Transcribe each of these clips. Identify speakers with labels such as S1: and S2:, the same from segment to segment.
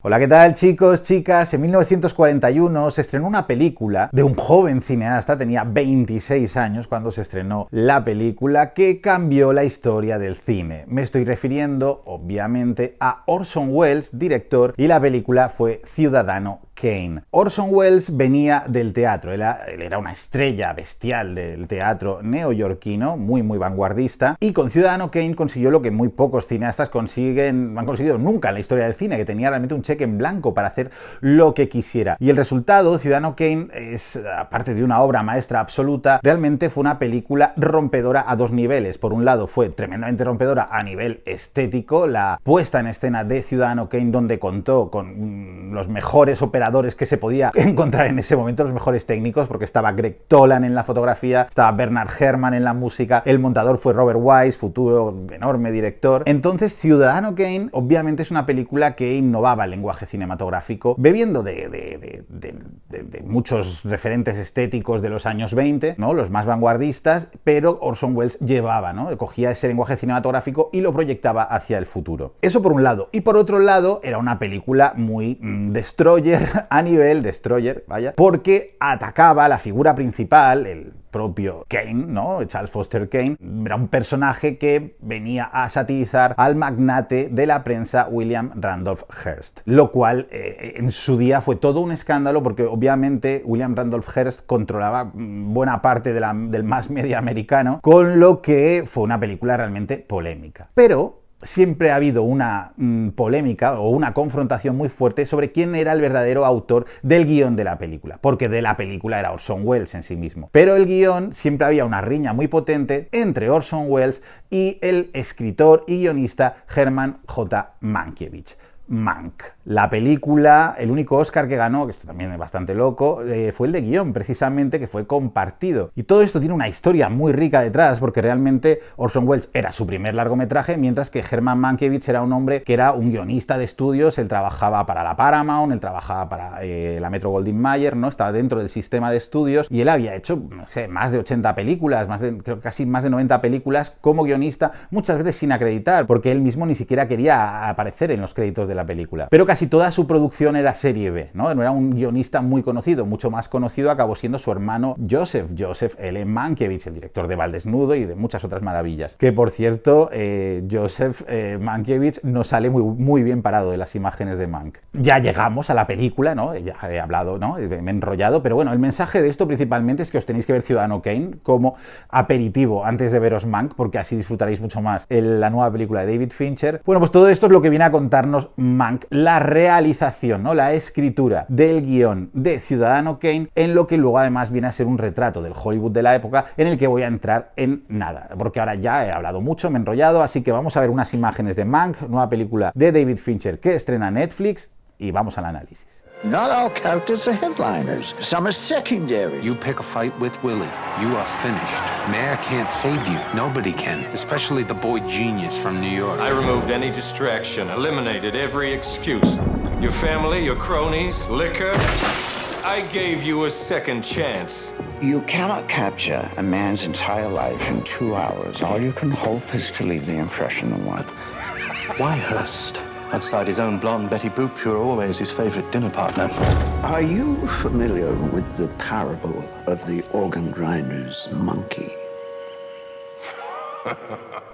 S1: Hola, ¿qué tal, chicos, chicas? En 1941 se estrenó una película de un joven cineasta, tenía 26 años cuando se estrenó la película, que cambió la historia del cine. Me estoy refiriendo, obviamente, a Orson Welles, director, y la película fue Ciudadano Kane. Orson Welles venía del teatro, él era una estrella bestial del teatro neoyorquino, muy vanguardista, y con Ciudadano Kane consiguió lo que muy pocos cineastas han conseguido nunca en la historia del cine, que tenía realmente un cheque en blanco para hacer lo que quisiera. Y el resultado, Ciudadano Kane, es, aparte de una obra maestra absoluta, realmente fue una película rompedora a dos niveles. Por un lado, fue tremendamente rompedora a nivel estético, la puesta en escena de Ciudadano Kane, donde contó con los mejores operadores que se podía encontrar en ese momento, los mejores técnicos, porque estaba Greg Toland en la fotografía, estaba Bernard Herrmann en la música, el montador fue Robert Wise, futuro enorme director. Entonces, Ciudadano Kane obviamente es una película que innovaba el lenguaje cinematográfico, bebiendo de muchos referentes estéticos de los años 20, ¿no? Los más vanguardistas, pero Orson Welles llevaba, ¿no? Cogía ese lenguaje cinematográfico y lo proyectaba hacia el futuro. Eso por un lado. Y por otro lado, era una película muy destroyer, a nivel destroyer, vaya, porque atacaba a la figura principal, el propio Kane, ¿no? Charles Foster Kane, era un personaje que venía a satirizar al magnate de la prensa William Randolph Hearst, lo cual en su día fue todo un escándalo, porque obviamente William Randolph Hearst controlaba buena parte del mass media americano, con lo que fue una película realmente polémica. Pero siempre ha habido una polémica o una confrontación muy fuerte sobre quién era el verdadero autor del guión de la película, porque de la película era Orson Welles en sí mismo. Pero el guión, siempre había una riña muy potente entre Orson Welles y el escritor y guionista Herman J. Mankiewicz. Mank. La película, el único Oscar que ganó, que esto también es bastante loco, fue el de guión, precisamente, que fue compartido. Y todo esto tiene una historia muy rica detrás, porque realmente Orson Welles era su primer largometraje, mientras que Herman Mankiewicz era un hombre que era un guionista de estudios. Él trabajaba para la Paramount, él trabajaba para la Metro-Goldwyn-Mayer, ¿no? Estaba dentro del sistema de estudios, y él había hecho, no sé, más de 80 películas, creo casi más de 90 películas como guionista, muchas veces sin acreditar, porque él mismo ni siquiera quería aparecer en los créditos de la película. Pero casi toda su producción era serie B, ¿no? No era un guionista muy conocido, mucho más conocido acabó siendo su hermano Joseph L. Mankiewicz, el director de Val Desnudo y de muchas otras maravillas. Que por cierto, Joseph Mankiewicz no sale muy bien parado de las imágenes de Mank. Ya llegamos a la película, ¿no? Ya he hablado, ¿no? Me he enrollado, pero bueno, el mensaje de esto principalmente es que os tenéis que ver Ciudadano Kane como aperitivo antes de veros Mank, porque así disfrutaréis mucho más la nueva película de David Fincher. Bueno, pues todo esto es lo que viene a contarnos Mank, la realización, ¿no? La escritura del guión de Ciudadano Kane, en lo que luego además viene a ser un retrato del Hollywood de la época, en el que voy a entrar en nada, porque ahora ya he hablado mucho, me he enrollado, así que vamos a ver unas imágenes de Mank, nueva película de David Fincher que estrena Netflix, y vamos al análisis.
S2: Not all characters are headliners. Some are secondary.
S3: You pick a fight with Willie, you are finished. Mayor can't save you. Nobody can, especially the boy genius from New York.
S4: I removed any distraction, eliminated every excuse. Your family, your cronies, liquor. I gave you a second chance.
S2: You cannot capture a man's entire life in 2 hours. All you can hope is to leave the impression of one.
S5: Why Hearst? Outside his own blonde Betty Boop, you're always his favorite dinner partner.
S2: Are you familiar with the parable of the organ grinder's monkey?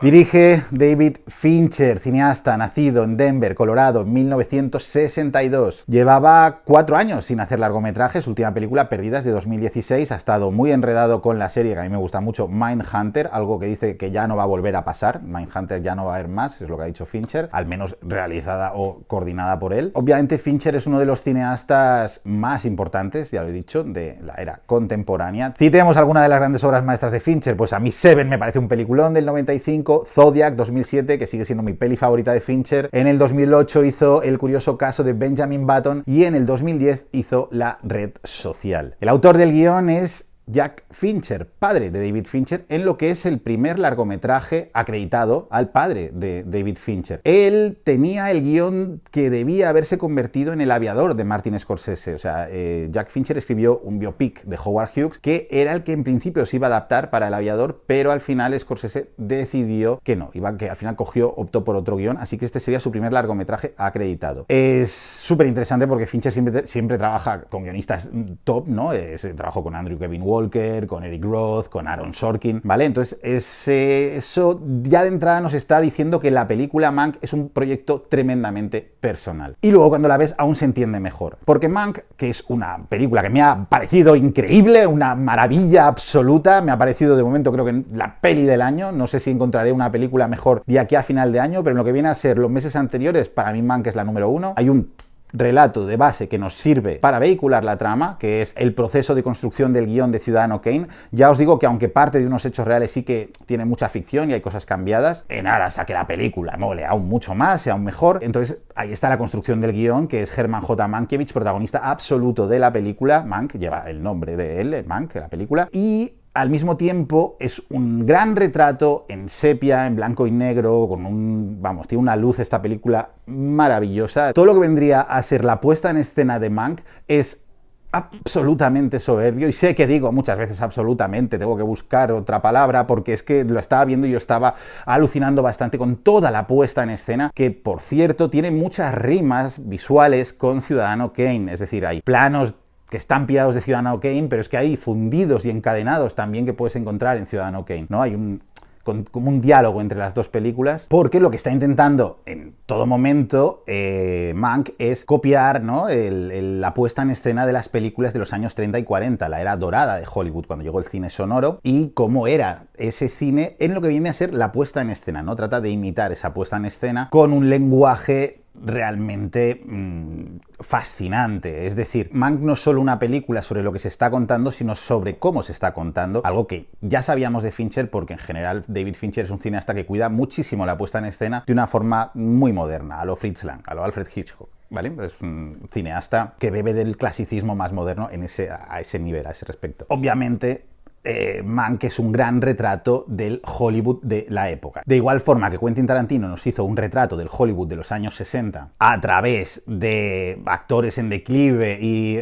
S1: Dirige David Fincher, cineasta nacido en Denver, Colorado, en 1962. Llevaba 4 años sin hacer largometrajes. Su última película, Perdidas, de 2016. Ha estado muy enredado con la serie que a mí me gusta mucho, Mindhunter, algo que dice que ya no va a volver a pasar. Mindhunter ya no va a haber más, es lo que ha dicho Fincher, al menos realizada o coordinada por él. Obviamente Fincher es uno de los cineastas más importantes, ya lo he dicho, de la era contemporánea. Citemos alguna de las grandes obras maestras de Fincher. Pues a mí Seven me parece un peliculón del 95, Zodiac 2007, que sigue siendo mi peli favorita de Fincher. En el 2008 hizo El curioso caso de Benjamin Button y en el 2010 hizo La red social. El autor del guión es Jack Fincher, padre de David Fincher, en lo que es el primer largometraje acreditado al padre de David Fincher. Él tenía el guión que debía haberse convertido en El aviador de Martin Scorsese. O sea, Jack Fincher escribió un biopic de Howard Hughes que era el que en principio se iba a adaptar para El aviador, pero al final Scorsese decidió que no, que al final optó por otro guión, así que este sería su primer largometraje acreditado. Es súper interesante porque Fincher siempre trabaja con guionistas top, ¿no? Trabajó con Andrew Kevin Walker, con Eric Roth, con Aaron Sorkin, ¿vale? Entonces, eso ya de entrada nos está diciendo que la película Mank es un proyecto tremendamente personal. Y luego cuando la ves aún se entiende mejor. Porque Mank, que es una película que me ha parecido increíble, una maravilla absoluta, me ha parecido de momento creo que la peli del año, no sé si encontraré una película mejor de aquí a final de año, pero en lo que viene a ser los meses anteriores, para mí Mank es la número 1. Hay un relato de base que nos sirve para vehicular la trama, que es el proceso de construcción del guión de Ciudadano Kane. Ya os digo que aunque parte de unos hechos reales sí que tiene mucha ficción y hay cosas cambiadas, en aras a que la película mole aún mucho más, sea aún mejor. Entonces ahí está la construcción del guión, que es Herman J. Mankiewicz, protagonista absoluto de la película. Mank lleva el nombre de él, Mank, la película, y al mismo tiempo es un gran retrato en sepia, en blanco y negro, tiene una luz esta película maravillosa. Todo lo que vendría a ser la puesta en escena de Mank es absolutamente soberbio, y sé que digo muchas veces absolutamente, tengo que buscar otra palabra porque es que lo estaba viendo y yo estaba alucinando bastante con toda la puesta en escena, que por cierto tiene muchas rimas visuales con Ciudadano Kane, es decir, hay planos que están pillados de Ciudadano Kane, pero es que hay fundidos y encadenados también que puedes encontrar en Ciudadano Kane, ¿no? Hay como un diálogo entre las dos películas, porque lo que está intentando en todo momento Mank es copiar, ¿no? la puesta en escena de las películas de los años 30 y 40, la era dorada de Hollywood, cuando llegó el cine sonoro, y cómo era ese cine en lo que viene a ser la puesta en escena, ¿no? Trata de imitar esa puesta en escena con un lenguaje realmente fascinante. Es decir, Mank no es solo una película sobre lo que se está contando, sino sobre cómo se está contando, algo que ya sabíamos de Fincher, porque en general David Fincher es un cineasta que cuida muchísimo la puesta en escena de una forma muy moderna, a lo Fritz Lang, a lo Alfred Hitchcock, ¿vale? Es un cineasta que bebe del clasicismo más moderno a ese nivel, a ese respecto. Obviamente, Mank es un gran retrato del Hollywood de la época. De igual forma que Quentin Tarantino nos hizo un retrato del Hollywood de los años 60 a través de actores en declive y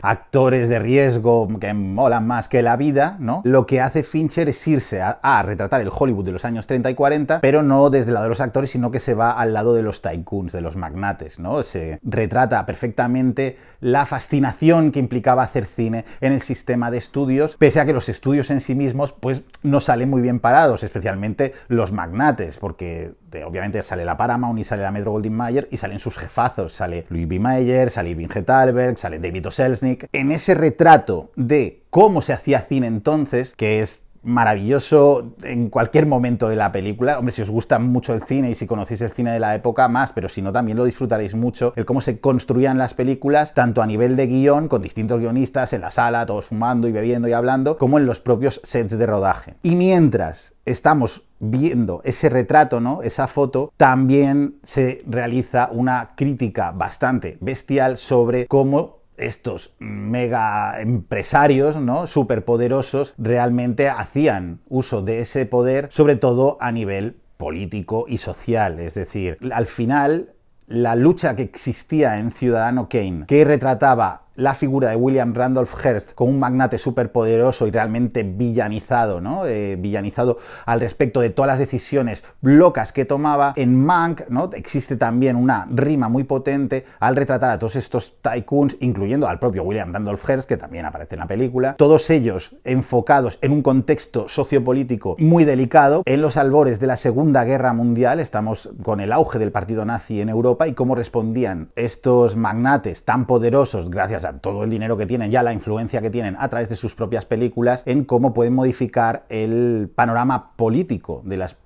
S1: actores de riesgo que molan más que la vida, ¿no? Lo que hace Fincher es irse a retratar el Hollywood de los años 30 y 40, pero no desde el lado de los actores, sino que se va al lado de los tycoons, de los magnates, ¿no? Se retrata perfectamente la fascinación que implicaba hacer cine en el sistema de estudios, pese a que los estudios en sí mismos pues no salen muy bien parados, especialmente los magnates, porque obviamente sale la Paramount y sale la Metro-Goldwyn-Mayer y salen sus jefazos, sale Louis B. Mayer, sale Irving G. Thalberg, sale David O. Selznick. En ese retrato de cómo se hacía cine entonces, que es maravilloso en cualquier momento de la película. Hombre, si os gusta mucho el cine y si conocéis el cine de la época, más, pero si no, también lo disfrutaréis mucho, el cómo se construían las películas, tanto a nivel de guión, con distintos guionistas en la sala, todos fumando y bebiendo y hablando, como en los propios sets de rodaje. Y mientras estamos viendo ese retrato, ¿no? Esa foto, también se realiza una crítica bastante bestial sobre cómo estos mega empresarios, ¿no? Superpoderosos realmente hacían uso de ese poder, sobre todo a nivel político y social. Es decir, al final, la lucha que existía en Ciudadano Kane, que retrataba la figura de William Randolph Hearst como un magnate superpoderoso y realmente villanizado, ¿no? Villanizado al respecto de todas las decisiones locas que tomaba. En Mank, ¿no? Existe también una rima muy potente al retratar a todos estos tycoons, incluyendo al propio William Randolph Hearst, que también aparece en la película, todos ellos enfocados en un contexto sociopolítico muy delicado, en los albores de la Segunda Guerra Mundial. Estamos con el auge del partido nazi en Europa y cómo respondían estos magnates tan poderosos, gracias a todo el dinero que tienen, ya la influencia que tienen a través de sus propias películas, en cómo pueden modificar el panorama político de los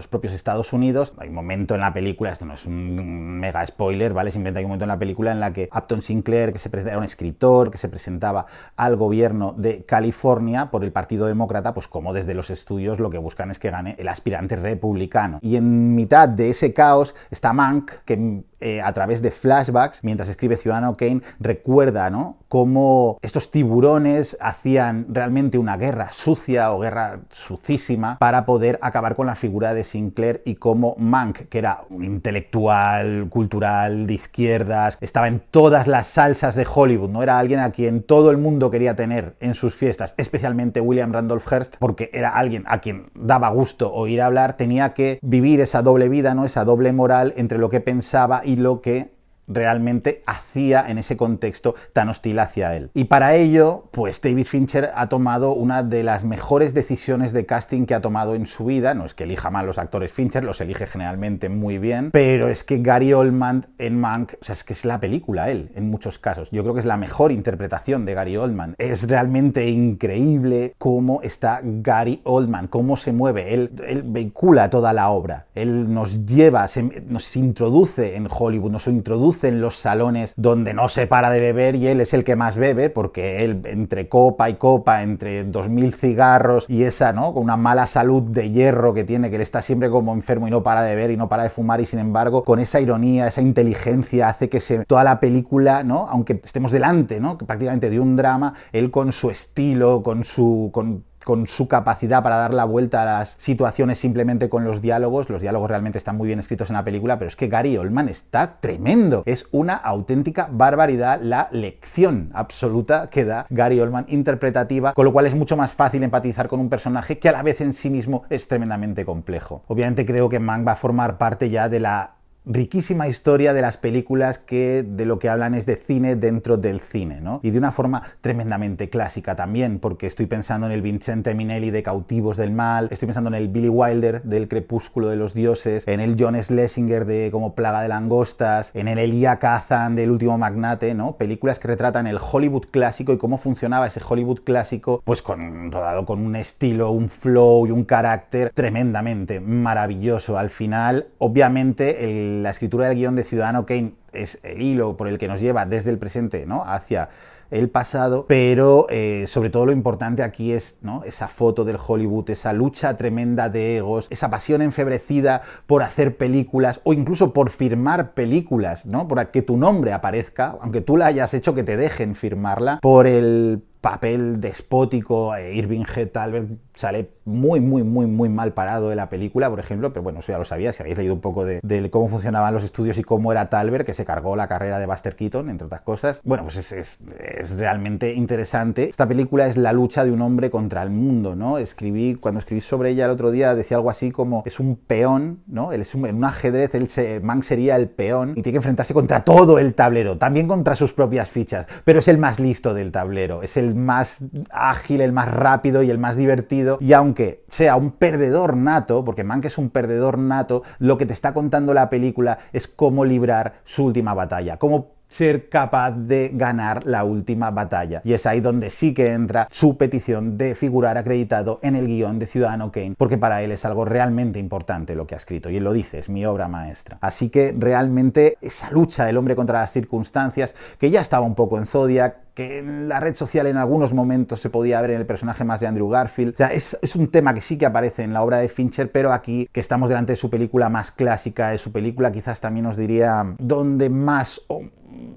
S1: propios Estados Unidos. Hay un momento en la película, esto no es un mega spoiler, ¿vale? Simplemente hay un momento en la película en la que Upton Sinclair, que era un escritor, que se presentaba al gobierno de California por el Partido Demócrata, pues como desde los estudios lo que buscan es que gane el aspirante republicano. Y en mitad de ese caos está Mank, que a través de flashbacks, mientras escribe Ciudadano Kane, recuerda, ¿no?, cómo estos tiburones hacían realmente una guerra sucia o guerra sucísima para poder acabar con la figura de Sinclair, y cómo Mank, que era un intelectual, cultural, de izquierdas, estaba en todas las salsas de Hollywood, ¿no? Era alguien a quien todo el mundo quería tener en sus fiestas, especialmente William Randolph Hearst, porque era alguien a quien daba gusto oír hablar. Tenía que vivir esa doble vida, ¿no?, esa doble moral entre lo que pensaba y lo que realmente hacía en ese contexto tan hostil hacia él. Y para ello, pues David Fincher ha tomado una de las mejores decisiones de casting que ha tomado en su vida. No es que elija mal los actores Fincher, los elige generalmente muy bien, pero es que Gary Oldman en Mank, o sea, es que es la película él, en muchos casos. Yo creo que es la mejor interpretación de Gary Oldman. Es realmente increíble cómo está Gary Oldman, cómo se mueve. Él vehicula toda la obra. Él nos lleva, nos introduce en Hollywood, nos introduce en los salones donde no se para de beber, y él es el que más bebe, porque él, entre copa y copa, entre 2000 cigarros y esa, ¿no?, con una mala salud de hierro que tiene, que él está siempre como enfermo y no para de beber y no para de fumar, y sin embargo, con esa ironía, esa inteligencia, hace que toda la película, ¿no?, aunque estemos delante, ¿no?, que prácticamente de un drama, él con su estilo, con su capacidad para dar la vuelta a las situaciones simplemente con los diálogos realmente están muy bien escritos en la película, pero es que Gary Oldman está tremendo. Es una auténtica barbaridad la lección absoluta que da Gary Oldman interpretativa, con lo cual es mucho más fácil empatizar con un personaje que a la vez en sí mismo es tremendamente complejo. Obviamente creo que Mank va a formar parte ya de la riquísima historia de las películas que de lo que hablan es de cine dentro del cine, ¿no? Y de una forma tremendamente clásica también, porque estoy pensando en el Vincente Minnelli de Cautivos del Mal, estoy pensando en el Billy Wilder del Crepúsculo de los Dioses, en el John Schlesinger de Como Plaga de Langostas, en el Elia Kazan del Último Magnate, ¿no? Películas que retratan el Hollywood clásico y cómo funcionaba ese Hollywood clásico, pues rodado con un estilo, un flow y un carácter tremendamente maravilloso. Al final, obviamente, la escritura del guión de Ciudadano Kane es el hilo por el que nos lleva desde el presente, ¿no?, hacia el pasado, pero sobre todo lo importante aquí es, ¿no?, esa foto del Hollywood, esa lucha tremenda de egos, esa pasión enfebrecida por hacer películas o incluso por firmar películas, ¿no?, por que tu nombre aparezca, aunque tú la hayas hecho, que te dejen firmarla, por el papel despótico. Irving G. Thalberg sale muy mal parado de la película, por ejemplo, pero bueno, eso ya lo sabía, si habéis leído un poco de cómo funcionaban los estudios y cómo era Thalberg, que se cargó la carrera de Buster Keaton, entre otras cosas. Bueno, pues es realmente interesante. Esta película es la lucha de un hombre contra el mundo, ¿no? Cuando escribí sobre ella el otro día, decía algo así como, es un peón, ¿no? En un ajedrez, Mank sería el peón y tiene que enfrentarse contra todo el tablero, también contra sus propias fichas, pero es el más listo del tablero, es el más ágil, el más rápido y el más divertido. Y aunque sea un perdedor nato, porque Mank es un perdedor nato, lo que te está contando la película es cómo librar su última batalla, cómo ser capaz de ganar la última batalla. Y es ahí donde sí que entra su petición de figurar acreditado en el guión de Ciudadano Kane, porque para él es algo realmente importante lo que ha escrito, y él lo dice, es mi obra maestra. Así que realmente esa lucha del hombre contra las circunstancias, que ya estaba un poco en Zodiac, que en la red social en algunos momentos se podía ver en el personaje más de Andrew Garfield. O sea, es un tema que sí que aparece en la obra de Fincher, pero aquí, que estamos delante de su película más clásica, de su película quizás también os diría donde más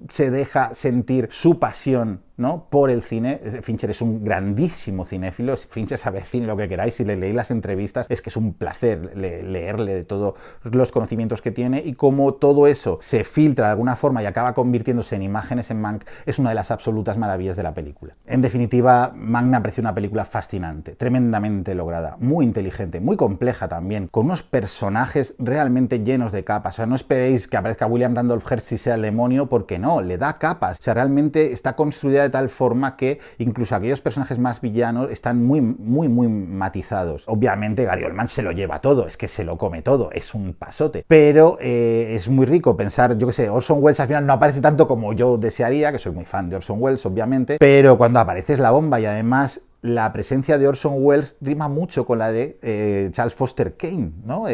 S1: se deja sentir su pasión, ¿no?, por el cine. Fincher es un grandísimo cinéfilo. Fincher sabe cine lo que queráis. Si le leéis las entrevistas, es que es un placer leerle de todos los conocimientos que tiene, y cómo todo eso se filtra de alguna forma y acaba convirtiéndose en imágenes en Mank es una de las absolutas maravillas de la película. En definitiva, Mank me pareció una película fascinante, tremendamente lograda, muy inteligente, muy compleja también, con unos personajes realmente llenos de capas. O sea, no esperéis que aparezca William Randolph Hearst y sea el demonio, porque no, le da capas. O sea, realmente está construida de tal forma que incluso aquellos personajes más villanos están muy matizados. Obviamente Gary Oldman se lo lleva todo, es que se lo come todo, es un pasote, pero es muy rico pensar, yo que sé, Orson Welles al final no aparece tanto como yo desearía, que soy muy fan de Orson Welles obviamente, pero cuando aparece es la bomba, y además la presencia de Orson Welles rima mucho con la de Charles Foster Kane, ¿no?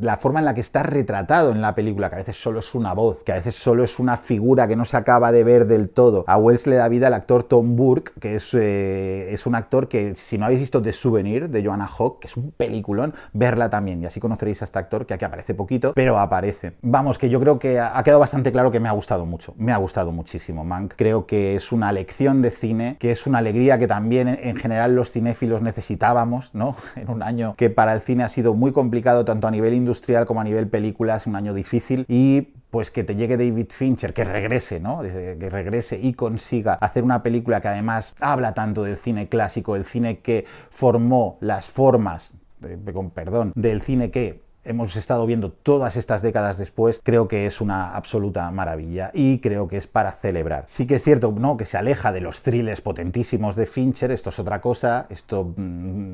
S1: La forma en la que está retratado en la película, que a veces solo es una voz, que a veces solo es una figura que no se acaba de ver del todo. A Welles le da vida el actor Tom Burke, que es un actor que, si no habéis visto The Souvenir, de Joanna Hogg, que es un peliculón, verla también, y así conoceréis a este actor, que aquí aparece poquito, pero aparece. Vamos, que yo creo que ha quedado bastante claro que me ha gustado mucho, me ha gustado muchísimo Mank. Creo que es una lección de cine, que es una alegría que también en general los cinéfilos necesitábamos, ¿no? En un año que para el cine ha sido muy complicado, tanto a nivel industrial como a nivel películas, un año difícil, y pues que te llegue David Fincher, que regrese, ¿no? Que regrese y consiga hacer una película que además habla tanto del cine clásico, el cine que formó las formas, con perdón, del cine que hemos estado viendo todas estas décadas después. Creo que es una absoluta maravilla y creo que es para celebrar. Sí que es cierto, ¿no?, que se aleja de los thrillers potentísimos de Fincher. Esto es otra cosa, esto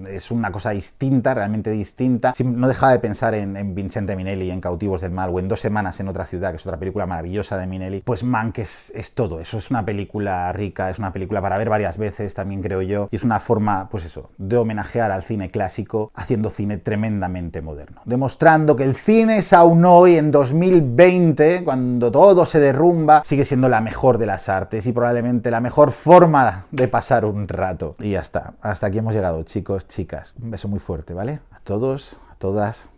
S1: es una cosa distinta, realmente distinta. No dejaba de pensar en Vincente Minnelli, en Cautivos del Mal, o en 2 semanas en otra ciudad, que es otra película maravillosa de Minnelli. Pues Mank es todo eso, es una película rica, es una película para ver varias veces, también creo yo, y es una forma, pues eso, de homenajear al cine clásico, haciendo cine tremendamente moderno. Demostrando que el cine es aún hoy, en 2020, cuando todo se derrumba, sigue siendo la mejor de las artes y probablemente la mejor forma de pasar un rato. Y ya está. Hasta aquí hemos llegado, chicos, chicas. Un beso muy fuerte, ¿vale? A todos, a todas.